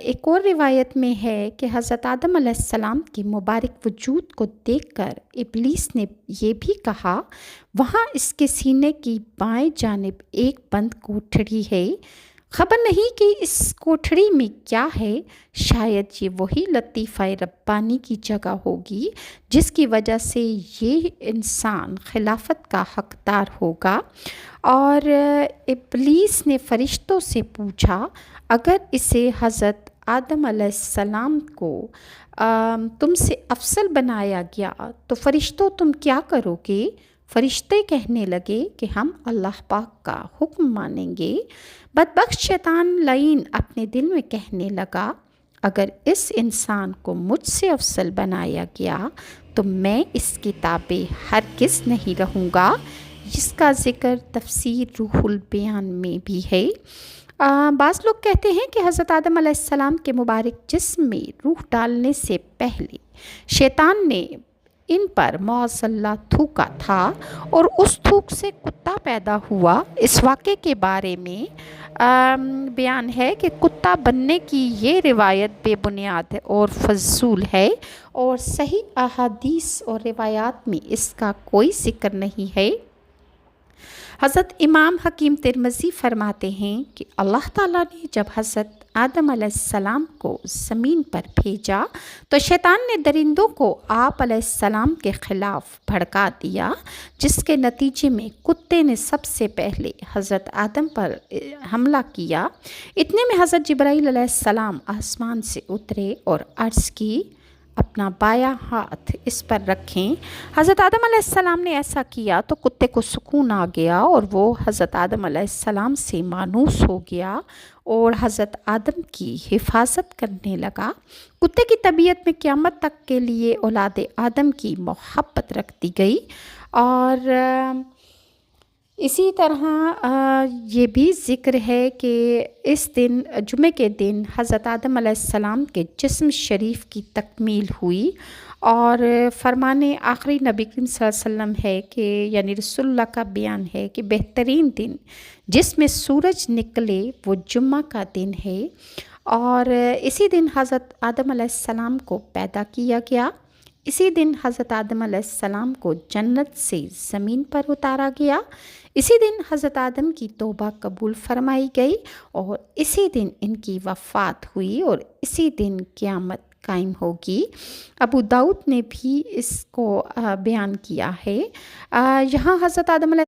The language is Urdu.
ایک اور روایت میں ہے کہ حضرت آدم علیہ السلام کے مبارک وجود کو دیکھ کر ابلیس نے یہ بھی کہا، وہاں اس کے سینے کی بائیں جانب ایک بند کوٹھڑی ہے، خبر نہیں کہ اس کوٹھڑی میں کیا ہے، شاید یہ وہی لطیفہ ربانی کی جگہ ہوگی جس کی وجہ سے یہ انسان خلافت کا حقدار ہوگا۔ اور ابلیس نے فرشتوں سے پوچھا، اگر اسے حضرت آدم علیہ السلام کو تم سے افضل بنایا گیا تو فرشتوں تم کیا کرو گے؟ فرشتے کہنے لگے کہ ہم اللہ پاک کا حکم مانیں گے۔ بدبخت شیطان لعین اپنے دل میں کہنے لگا، اگر اس انسان کو مجھ سے افضل بنایا گیا تو میں اس کی تابع ہرگز نہیں رہوں گا، جس کا ذکر تفسیر روح البیان میں بھی ہے۔ بعض لوگ کہتے ہیں کہ حضرت آدم علیہ السلام کے مبارک جسم میں روح ڈالنے سے پہلے شیطان نے ان پر معاذ اللہ تھوکا تھا اور اس تھوک سے کتا پیدا ہوا۔ اس واقعے کے بارے میں بیان ہے کہ کتا بننے کی یہ روایت بے بنیاد ہے اور فضول ہے، اور صحیح احادیث اور روایات میں اس کا کوئی ذکر نہیں ہے۔ حضرت امام حکیم ترمذی فرماتے ہیں کہ اللہ تعالیٰ نے جب حضرت آدم علیہ السلام کو زمین پر بھیجا تو شیطان نے درندوں کو آپ علیہ السلام کے خلاف بھڑکا دیا، جس کے نتیجے میں کتے نے سب سے پہلے حضرت آدم پر حملہ کیا۔ اتنے میں حضرت جبرائیل علیہ السلام آسمان سے اترے اور عرض کی، اپنا بایاں ہاتھ اس پر رکھیں۔ حضرت آدم علیہ السلام نے ایسا کیا تو کتے کو سکون آ گیا اور وہ حضرت آدم علیہ السلام سے مانوس ہو گیا اور حضرت آدم کی حفاظت کرنے لگا۔ کتے کی طبیعت میں قیامت تک کے لیے اولاد آدم کی محبت رکھ دی گئی۔ اور اسی طرح یہ بھی ذکر ہے کہ اس دن جمعے کے دن حضرت آدم علیہ السلام کے جسم شریف کی تکمیل ہوئی، اور فرمان آخری نبی کریم صلی اللہ علیہ وسلم ہے کہ یعنی رسول اللہ کا بیان ہے کہ بہترین دن جس میں سورج نکلے وہ جمعہ کا دن ہے، اور اسی دن حضرت آدم علیہ السلام کو پیدا کیا گیا۔ اسی دن حضرت آدم علیہ السلام کو جنت سے زمین پر اتارا گیا۔ اسی دن حضرت آدم کی توبہ قبول فرمائی گئی اور اسی دن ان کی وفات ہوئی اور اسی دن قیامت قائم ہوگی۔ ابو داؤد نے بھی اس کو بیان کیا ہے۔ یہاں حضرت آدم علیہ